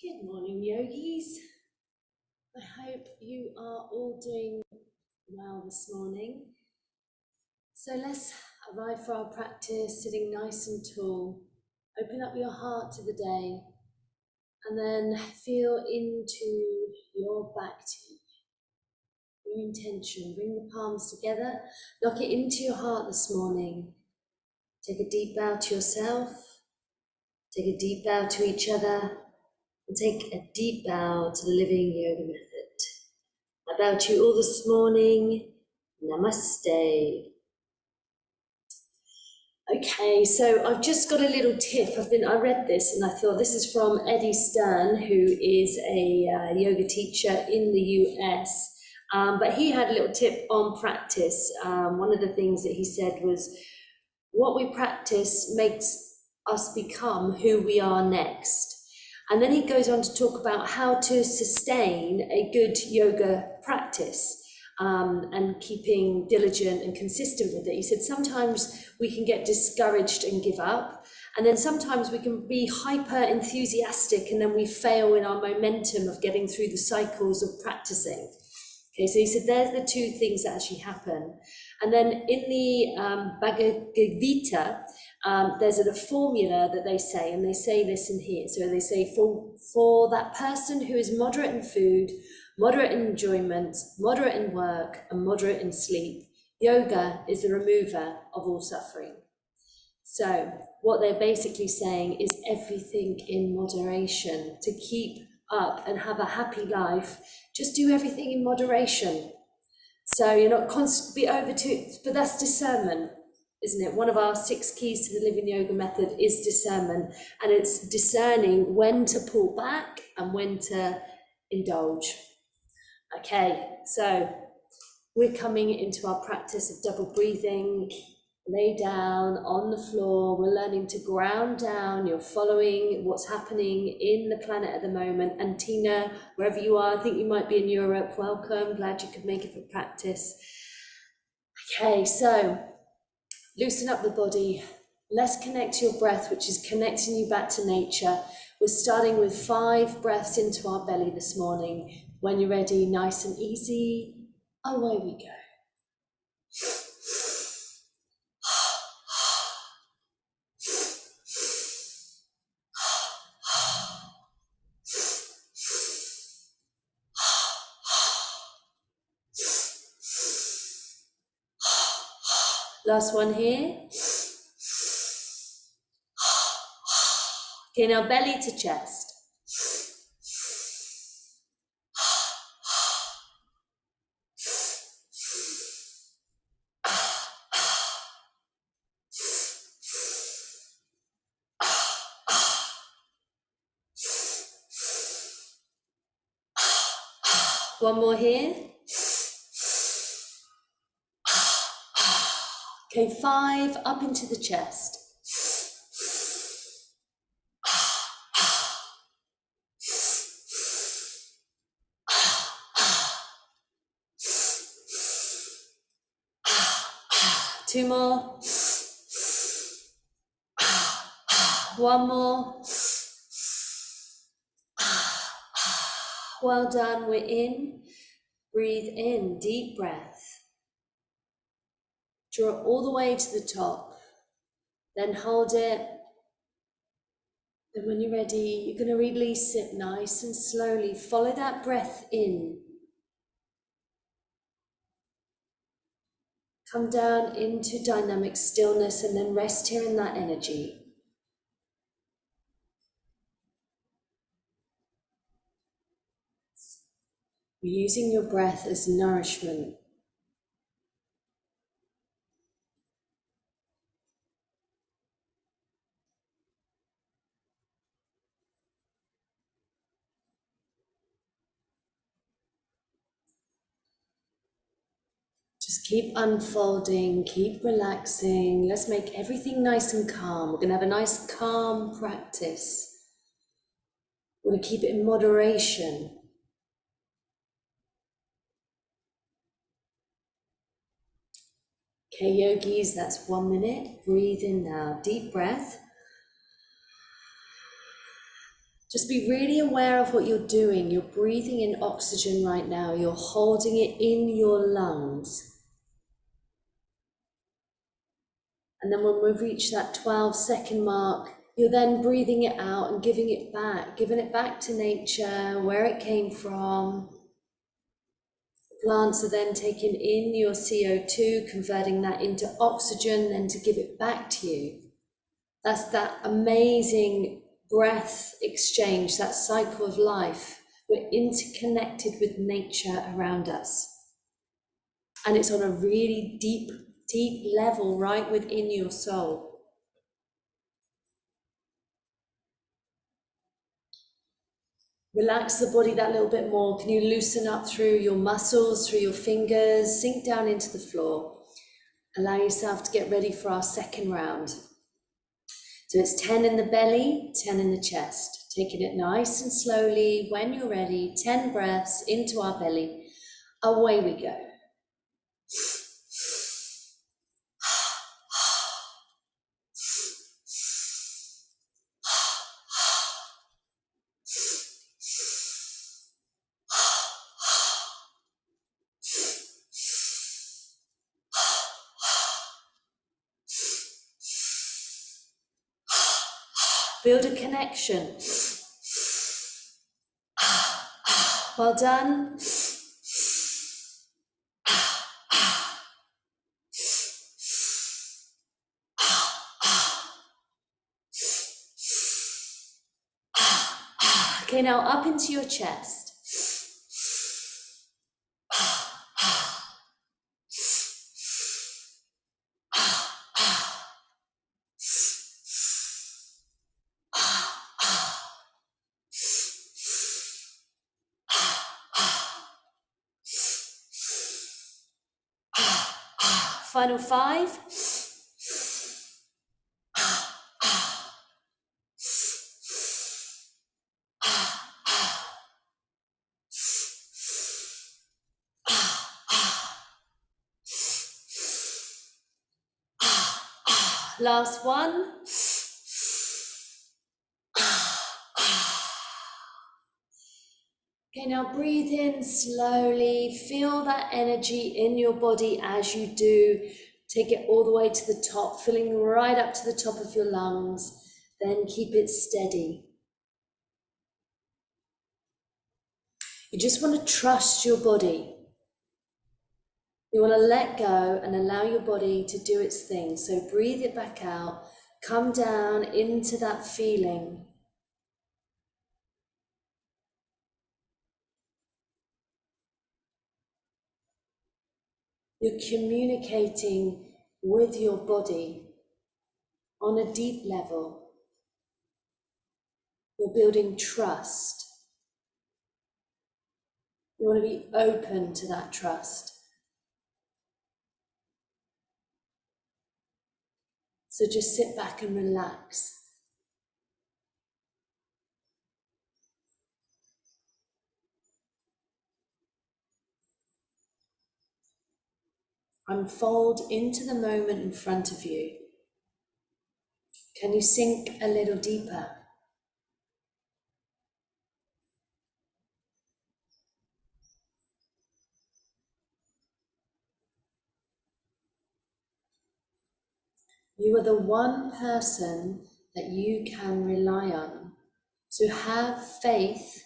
Good morning, yogis. I hope you are all doing well this morning. So let's arrive for our practice, sitting nice and tall. Open up your heart to the day and then feel into your back teeth. Your intention, bring the palms together, lock it into your heart this morning. Take a deep bow to yourself, take a deep bow to each other, and take a deep bow to the Living Yoga Method. I bow to you all this morning. Namaste. Okay, so I've just got a little tip. I read this and I thought this is from Eddie Stern, who is a yoga teacher in the US. But he had a little tip on practice. One of the things that he said was, what we practice makes us become who we are next. And then he goes on to talk about how to sustain a good yoga practice and keeping diligent and consistent with it. He said sometimes we can get discouraged and give up. And then sometimes we can be hyper enthusiastic and then we fail in our momentum of getting through the cycles of practicing. Okay, so he said there's the two things that actually happen. And then in the Bhagavad Gita, there's a formula that they say, and they say this in here. So they say, for that person who is moderate in food, moderate in enjoyment, moderate in work, and moderate in sleep, yoga is the remover of all suffering. So what they're basically saying is everything in moderation. To keep up and have a happy life, just do everything in moderation. So you're not constantly over to, but that's discernment, isn't it? One of our 6 keys to the Living Yoga Method is discernment, and it's discerning when to pull back and when to indulge. Okay, so we're coming into our practice of double breathing. Lay down on the floor. We're learning to ground down. You're following what's happening in the planet at the moment. And Tina, wherever you are, I think you might be in Europe. Welcome. Glad you could make it for practice. Okay, so loosen up the body. Let's connect to your breath, which is connecting you back to nature. We're starting with 5 breaths into our belly this morning. When you're ready, nice and easy, away we go. Last one here. Okay, now belly to chest. One more here. Okay, 5 up into the chest. Two more. One more. Well done, we're in. Breathe in, deep breath. Draw all the way to the top. Then hold it. Then when you're ready, you're going to release it nice and slowly. Follow that breath in. Come down into dynamic stillness and then rest here in that energy. You're using your breath as nourishment. Just keep unfolding, keep relaxing. Let's make everything nice and calm. We're going to have a nice calm practice. We're going to keep it in moderation. Okay, yogis, that's 1 minute. Breathe in now, deep breath. Just be really aware of what you're doing. You're breathing in oxygen right now. You're holding it in your lungs. And then when we reach that 12-second mark, you're then breathing it out and giving it back to nature, where it came from. Plants are then taking in your CO2, converting that into oxygen, then to give it back to you. That's that amazing breath exchange, that cycle of life. We're interconnected with nature around us. And it's on a really deep, deep level right within your soul. Relax the body that little bit more. Can you loosen up through your muscles, through your fingers, sink down into the floor. Allow yourself to get ready for our second round. So it's 10 in the belly, 10 in the chest. Taking it nice and slowly. When you're ready, 10 breaths into our belly. Away we go. Build a connection. Well done. Okay, now up into your chest. Final 5. Last one. Okay, now breathe in slowly. Feel that energy in your body as you do. Take it all the way to the top, filling right up to the top of your lungs. Then keep it steady. You just want to trust your body. You want to let go and allow your body to do its thing. So breathe it back out. Come down into that feeling. You're communicating with your body on a deep level. You're building trust. You want to be open to that trust. So just sit back and relax. Unfold into the moment in front of you. Can you sink a little deeper? You are the one person that you can rely on. So have faith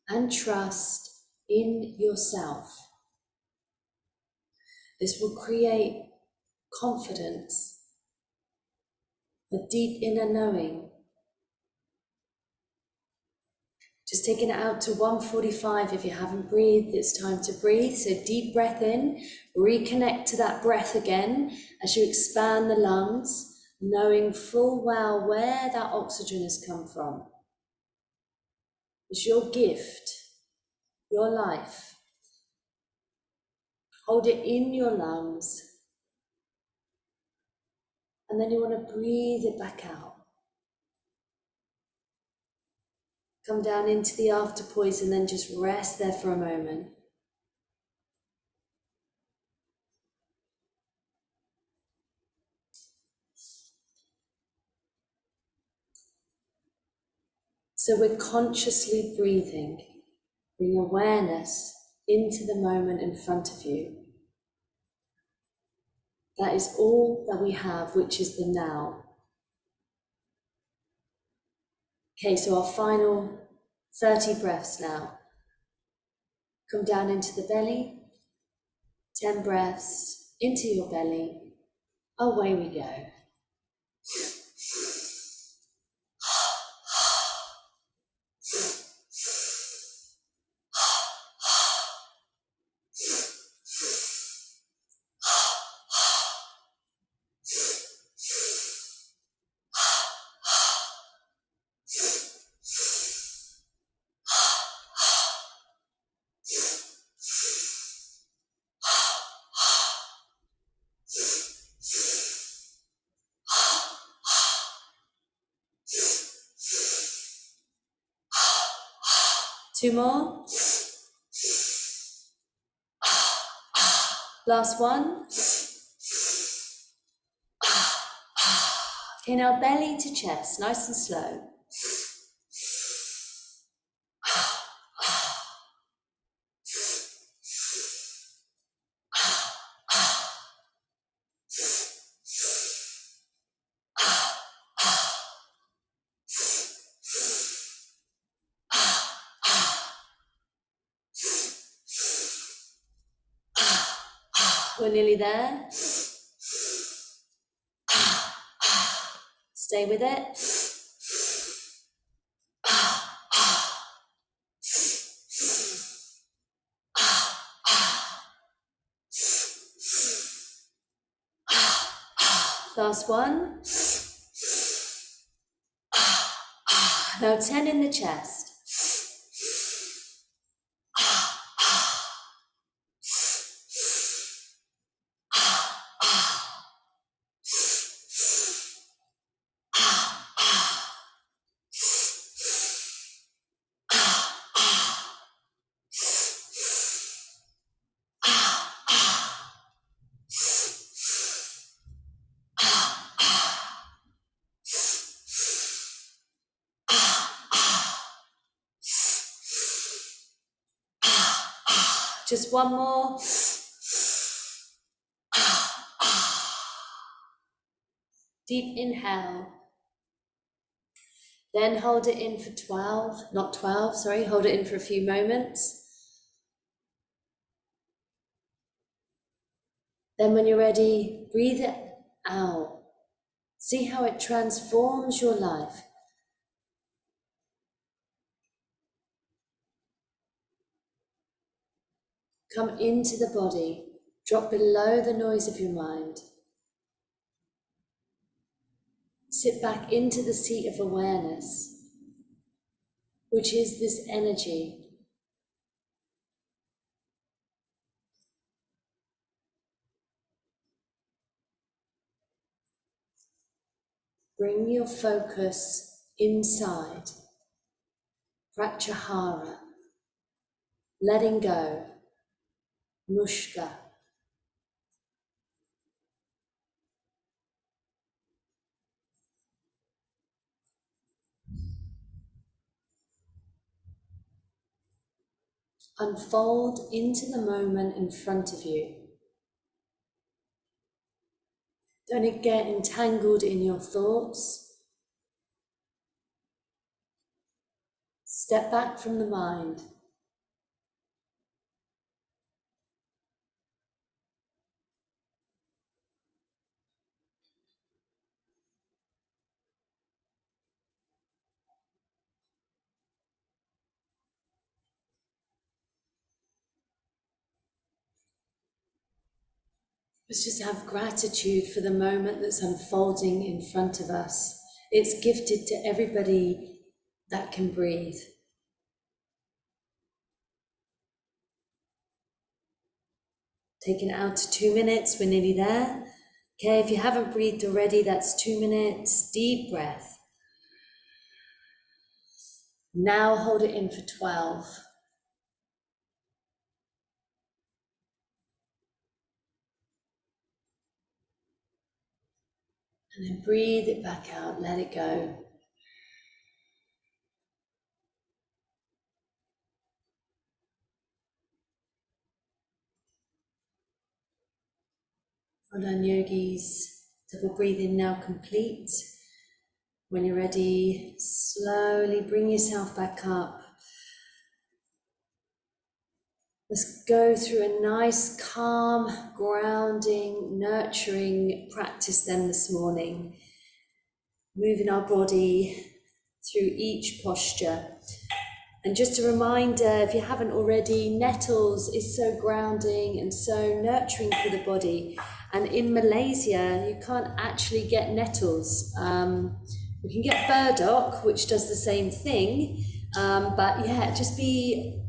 and trust in yourself. This will create confidence, a deep inner knowing. Just taking it out to 145. If you haven't breathed, it's time to breathe. So deep breath in, reconnect to that breath again as you expand the lungs, knowing full well where that oxygen has come from. It's your gift, your life. Hold it in your lungs, and then you want to breathe it back out. Come down into the after poise and then just rest there for a moment. So we're consciously breathing. Bring awareness into the moment in front of you. That is all that we have, which is the now. Okay, so our final 30 breaths now. Come down into the belly. 10 breaths into your belly. Away we go. Two more. Last one. Okay, now belly to chest, nice and slow. We're nearly there. Stay with it. Last one. Now 10 in the chest. Just one more. Deep inhale. Then hold it in for 12, not 12, sorry, hold it in for a few moments. Then when you're ready, breathe it out. See how it transforms your life. Come into the body, drop below the noise of your mind. Sit back into the seat of awareness, which is this energy. Bring your focus inside, pratyahara, letting go, mushka. Unfold into the moment in front of you. Don't get entangled in your thoughts. Step back from the mind. Let's just have gratitude for the moment that's unfolding in front of us. It's gifted to everybody that can breathe. Taking it out to 2 minutes, we're nearly there. Okay, if you haven't breathed already, that's 2 minutes. Deep breath. Now hold it in for 12. And then breathe it back out, let it go. Well done, yogis. Double breathing now complete. When you're ready, slowly bring yourself back up. Let's go through a nice, calm, grounding, nurturing practice then this morning. Moving our body through each posture. And just a reminder, if you haven't already, nettles is so grounding and so nurturing for the body. And in Malaysia, you can't actually get nettles. You can get burdock, which does the same thing. But yeah, just be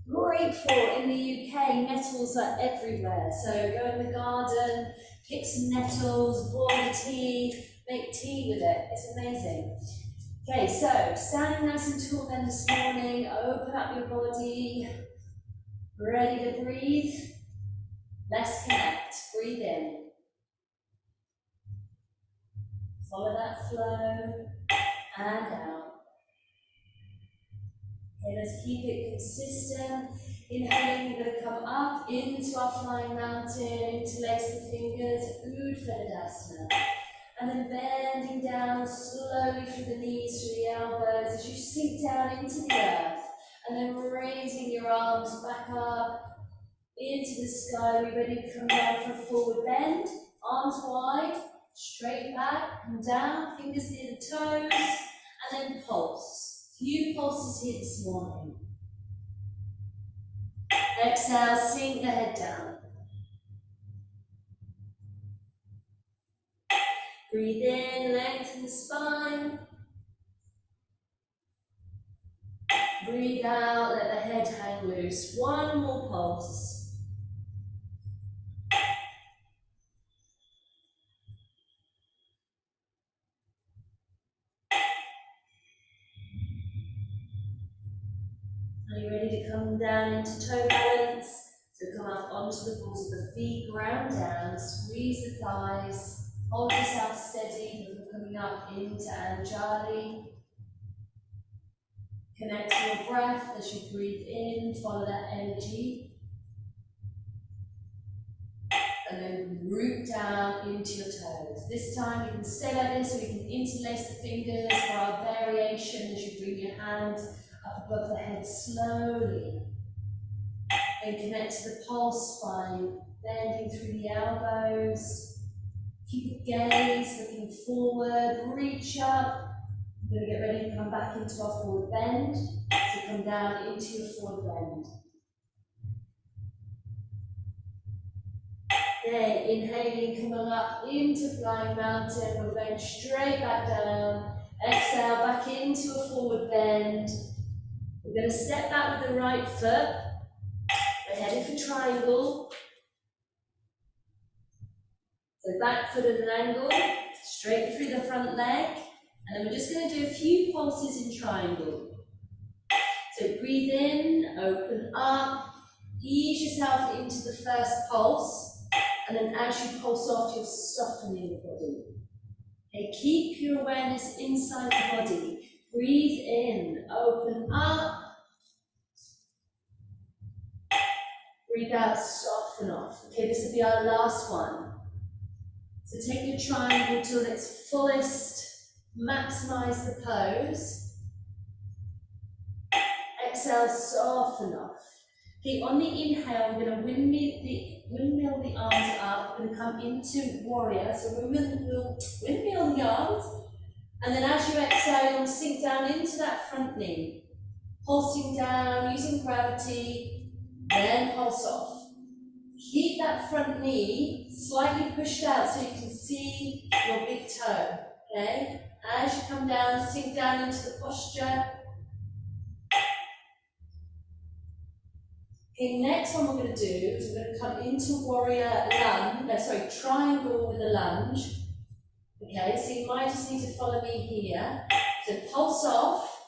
grateful. In the UK, nettles are everywhere. So go in the garden, pick some nettles, boil the tea, make tea with it. It's amazing. Okay, so standing nice and tall then this morning, open up your body, ready to breathe. Let's connect. Breathe in. Follow that flow and out. Okay, let's keep it consistent. Inhaling, we're going to come up into our flying mountain, interlace the fingers, Uttanasana. And then bending down slowly through the knees, through the elbows, as you sink down into the earth. And then raising your arms back up into the sky. We're ready to come down for a forward bend. Arms wide, straight back and down, fingers near the toes, and then pulse. Few pulses here this morning. Exhale, sink the head down. Breathe in, lengthen the spine. Breathe out, let the head hang loose. One more pulse. Are you ready to come down into toe balance? So come up onto the balls of the feet, ground down, squeeze the thighs, hold yourself steady before coming up into Anjali. Connect to your breath as you breathe in, follow that energy. And then root down into your toes. This time you can stay like this, so you can interlace the fingers for our variation as you bring your hands up above the head slowly. And connect to the pulse by bending through the elbows. Keep the gaze looking forward, reach up. We're going to get ready to come back into our forward bend. So come down into your forward bend. Okay, inhaling, coming up into flying mountain. We're going straight back down. Exhale, back into a forward bend. We're going to step back with the right foot. We're heading for triangle. So back foot at an angle, straight through the front leg. And then we're just going to do a few pulses in triangle. So breathe in, open up, ease yourself into the first pulse. And then as you pulse off, you're softening the body. Okay, keep your awareness inside the body. Breathe in, open up. Breathe out, soften off. Okay, this will be our last one. So take your triangle till its fullest. Maximize the pose. Exhale, soften off. Okay, on the inhale, we're going to windmill the arms up. We're going to come into warrior. So windmill the arms. And then as you exhale, you'll sink down into that front knee. Pulsing down, using gravity, then pulse off. Keep that front knee slightly pushed out so you can see your big toe. Okay? As you come down, sink down into the posture. Okay, next one we're going to do is we're going to come into warrior lunge, triangle with a lunge. Okay, so you might just need to follow me here. So pulse off.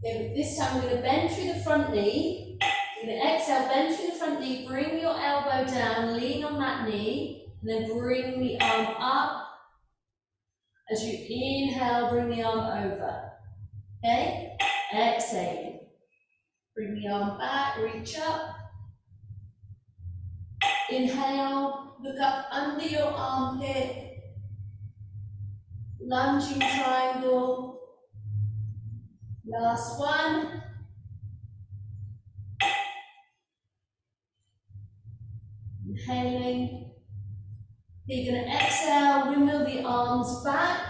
Okay, this time we're going to bend through the front knee. You're going to exhale, bend through the front knee, bring your elbow down, lean on that knee, and then bring the arm up. As you inhale, bring the arm over. Okay? Exhale. Bring the arm back, reach up. Inhale, look up under your armpit, lunging triangle. Last one. Inhaling. You're going to exhale, windmill the arms back.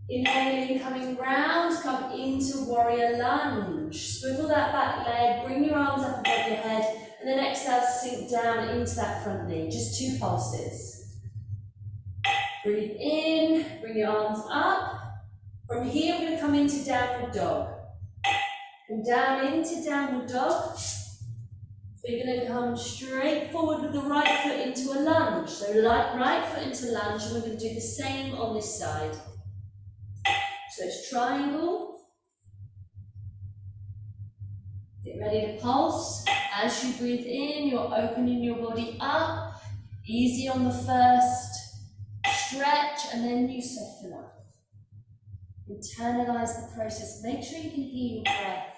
Inhaling, coming round, come into warrior lunge. Swivel that back leg, bring your arms up above your head, and then exhale, sink down into that front knee. Just 2 pulses. Breathe in, bring your arms up. From here, we're going to come into downward dog. Come down into downward dog. So you're going to come straight forward with the right foot into a lunge. So right foot into lunge, and we're going to do the same on this side. So it's triangle. Get ready to pulse. As you breathe in, you're opening your body up. Easy on the first stretch, and then you soften up. Internalize the process. Make sure you can hear your breath.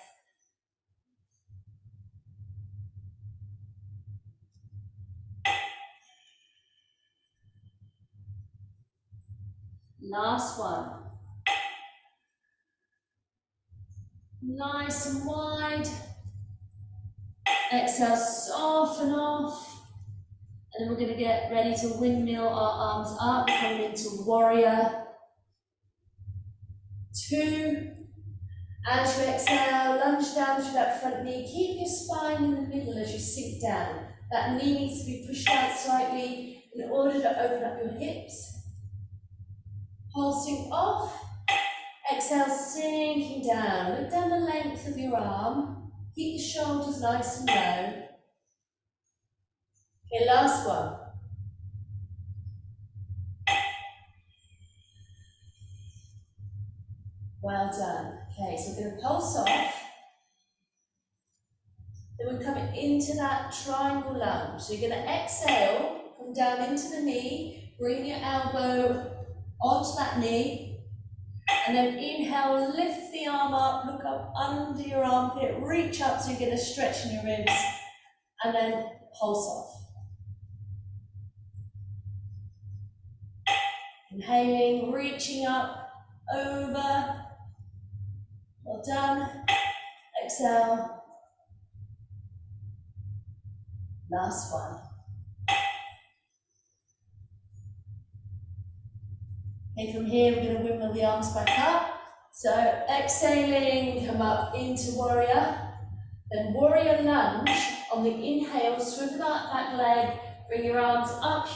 Last one. Nice and wide. Exhale, soften off. And then we're going to get ready to windmill our arms up, coming into warrior 2. As you exhale, lunge down through that front knee. Keep your spine in the middle as you sink down. That knee needs to be pushed out slightly in order to open up your hips. Pulsing off. Exhale, sinking down. Look down the length of your arm. Keep the shoulders nice and low. Okay, last one. Well done. Okay, so we're going to pulse off. Then we're coming into that triangle lunge. So you're going to exhale, come down into the knee, bring your elbow onto that knee, and then inhale, lift the arm up, look up under your armpit, reach up so you get a stretch in your ribs, and then pulse off. Inhaling, reaching up, over. Well done. Exhale. Last one. Okay, from here we're going to windmill the arms back up. So exhaling, come up into warrior. Then warrior lunge. On the inhale, swivel out that leg, bring your arms up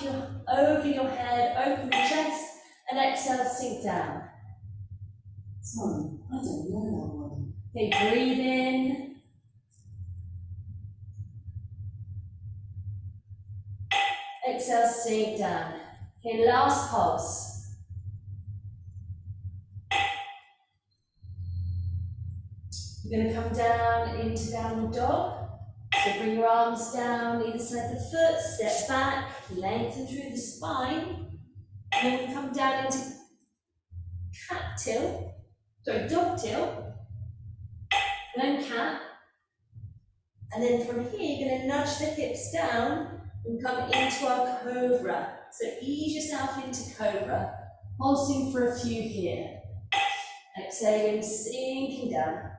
over your head, open the chest, and exhale, sink down. Sorry, I don't know that one. Okay, breathe in. Exhale, sink down. Okay, last pulse. You're going to come down into downward dog. So bring your arms down either side of the foot, step back, lengthen through the spine. And then we come down into cat tilt, dog tilt, then cat. And then from here, you're going to nudge the hips down and come into our cobra. So ease yourself into cobra, pulsing for a few here. Exhaling, sinking down.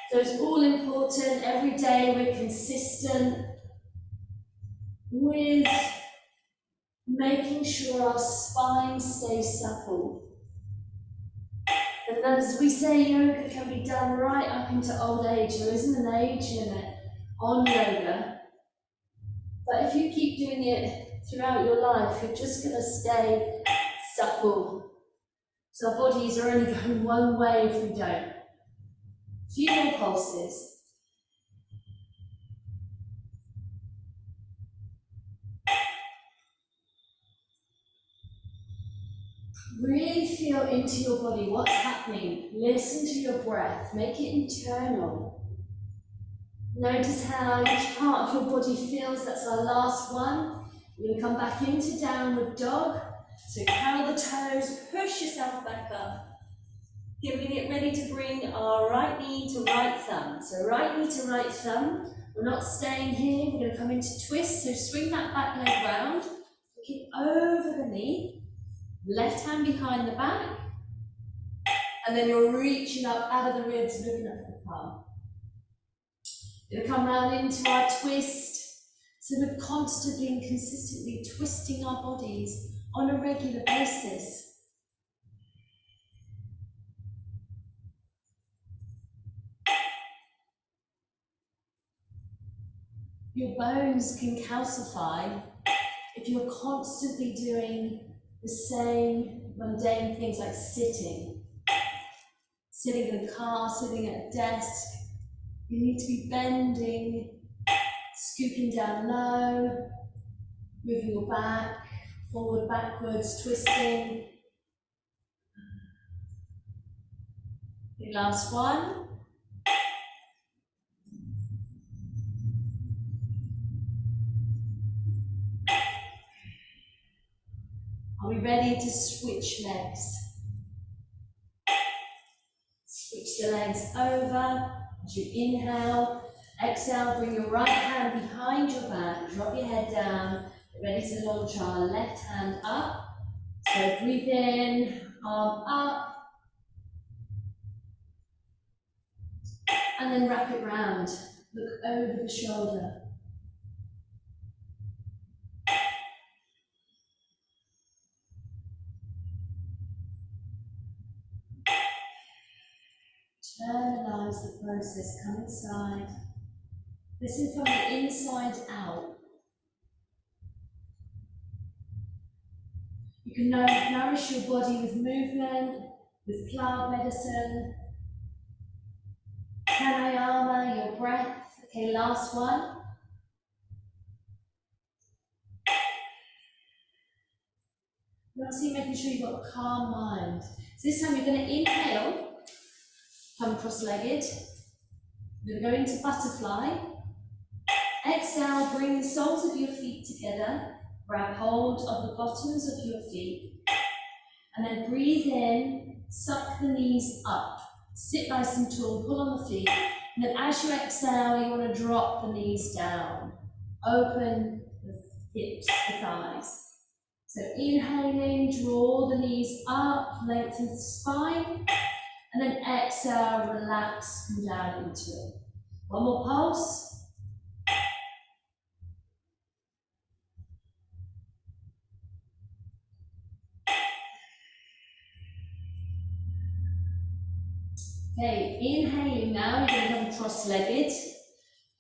So it's all important, every day we're consistent with making sure our spine stays supple. And as we say, yoga can be done right up into old age. There isn't an age limit on yoga. But if you keep doing it throughout your life, you're just going to stay supple. So our bodies are only going one way if we don't. Few more pulses. Really feel into your body, what's happening. Listen to your breath, make it internal. Notice how each part of your body feels. That's our last one. You're going to come back into downward dog. So curl the toes, push yourself back up. We're going to get ready to bring our right knee to right thumb. So right knee to right thumb. We're not staying here. We're going to come into twist. So swing that back leg round. Looking over the knee. Left hand behind the back. And then you're reaching up out of the ribs, looking up at the palm. We're going to come round into our twist. So we're constantly and consistently twisting our bodies on a regular basis. Your bones can calcify if you're constantly doing the same mundane things like sitting in a car, sitting at a desk. You need to be bending, scooping down low, moving your back, forward, backwards, twisting. The last one. Are we ready to switch legs? Switch the legs over. As you inhale, exhale, bring your right hand behind your back, drop your head down. Get ready to launch our left hand up. So breathe in, arm up, and then wrap it round. Look over the shoulder. Internalize the process, come inside. Listen from the inside out. You can nourish your body with movement, with plant medicine, pranayama, your breath. Okay, last one. Lastly, making sure you've got a calm mind. So this time you're going to inhale, come cross-legged. We're going to go into butterfly. Exhale, bring the soles of your feet together. Grab hold of the bottoms of your feet. And then breathe in, suck the knees up. Sit nice and tall, pull on the feet. And then as you exhale, you want to drop the knees down. Open the hips, the thighs. So inhaling, draw the knees up, lengthen the spine. And then exhale, relax, come down into it. One more pulse. Okay, inhaling now, you're going to come cross-legged.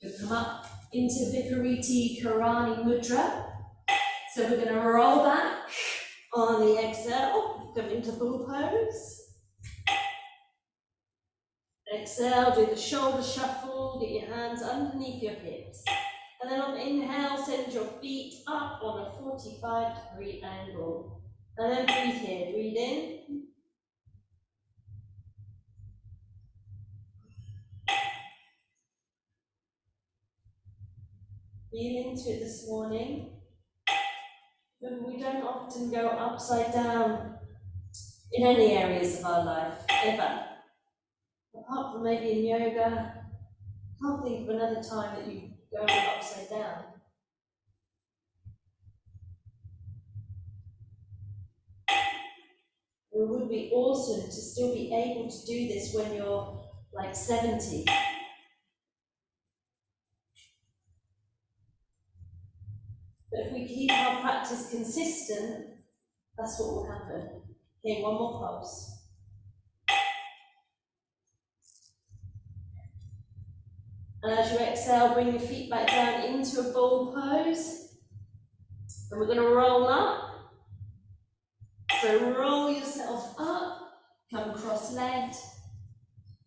You'll come up into Vipariti Karani Mudra. So we're going to roll back on the exhale, come into bull pose. Exhale, do the shoulder shuffle, get your hands underneath your hips. And then on inhale, send your feet up on a 45-degree angle. And then breathe here, breathe in. Feel into it this morning. But we don't often go upside down in any areas of our life, ever. Apart from maybe in yoga, I can't think of another time that you go upside down. It would be awesome to still be able to do this when you're like 70. But if we keep our practice consistent, that's what will happen. Okay, one more pulse. And as you exhale, bring your feet back down into a bull pose. And we're going to roll up. So roll yourself up, come cross-legged.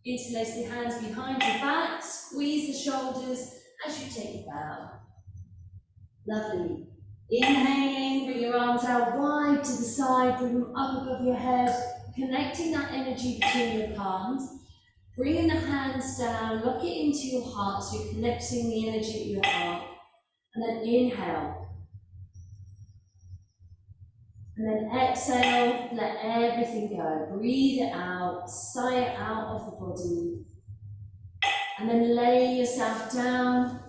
Interlace the hands behind your back, squeeze the shoulders as you take a bow. Lovely. Inhaling, bring your arms out wide to the side, bring them up above your head, connecting that energy between your palms. Bringing the hands down, lock it into your heart so you're connecting the energy of your heart. And then inhale. And then exhale, let everything go. Breathe it out, sigh it out of the body. And then lay yourself down,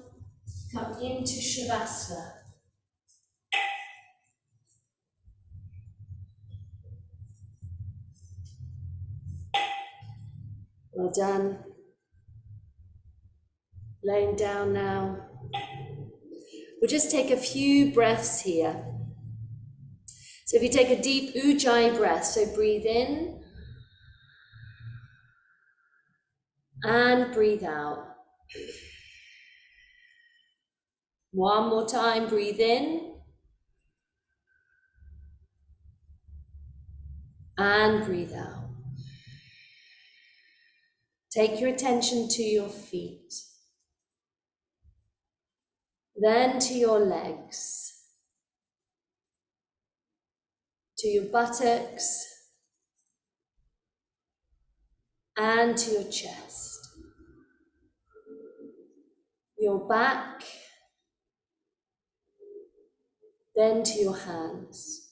come into Shavasana. Well done. Laying down now. We'll just take a few breaths here. So if you take a deep Ujjayi breath, so breathe in and breathe out. One more time, breathe in and breathe out. Take your attention to your feet, then to your legs, to your buttocks, and to your chest, your back, then to your hands,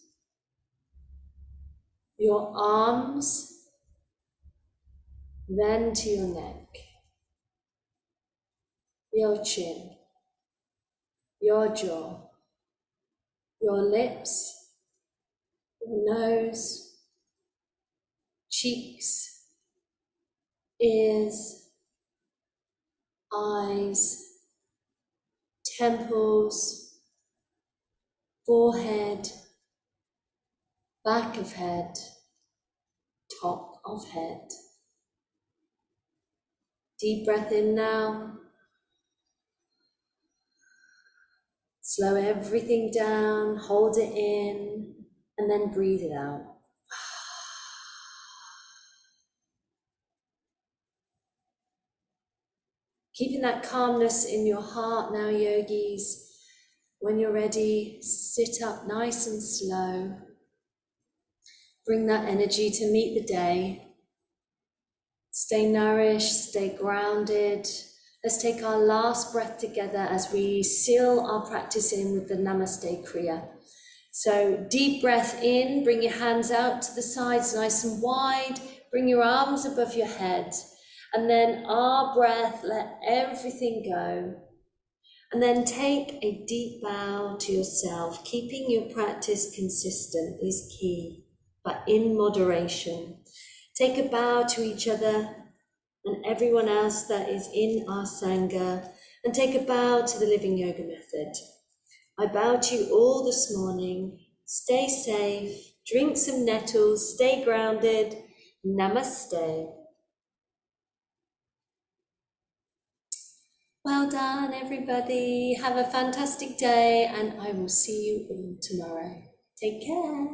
your arms, then to your neck, your chin, your jaw, your lips, your nose, cheeks, ears, eyes, temples, forehead, back of head, top of head. Deep breath in now. Slow everything down, hold it in, and then breathe it out. Keeping that calmness in your heart now, yogis. When you're ready, sit up nice and slow. Bring that energy to meet the day. Stay nourished, stay grounded. Let's take our last breath together as we seal our practice in with the Namaste Kriya. So deep breath in, bring your hands out to the sides nice and wide. Bring your arms above your head. And then our breath, let everything go. And then take a deep bow to yourself. Keeping your practice consistent is key, but in moderation. Take a bow to each other and everyone else that is in our Sangha, and take a bow to the Living Yoga Method. I bow to you all this morning. Stay safe, drink some nettles, stay grounded. Namaste. Well done, everybody. Have a fantastic day, and I will see you all tomorrow. Take care.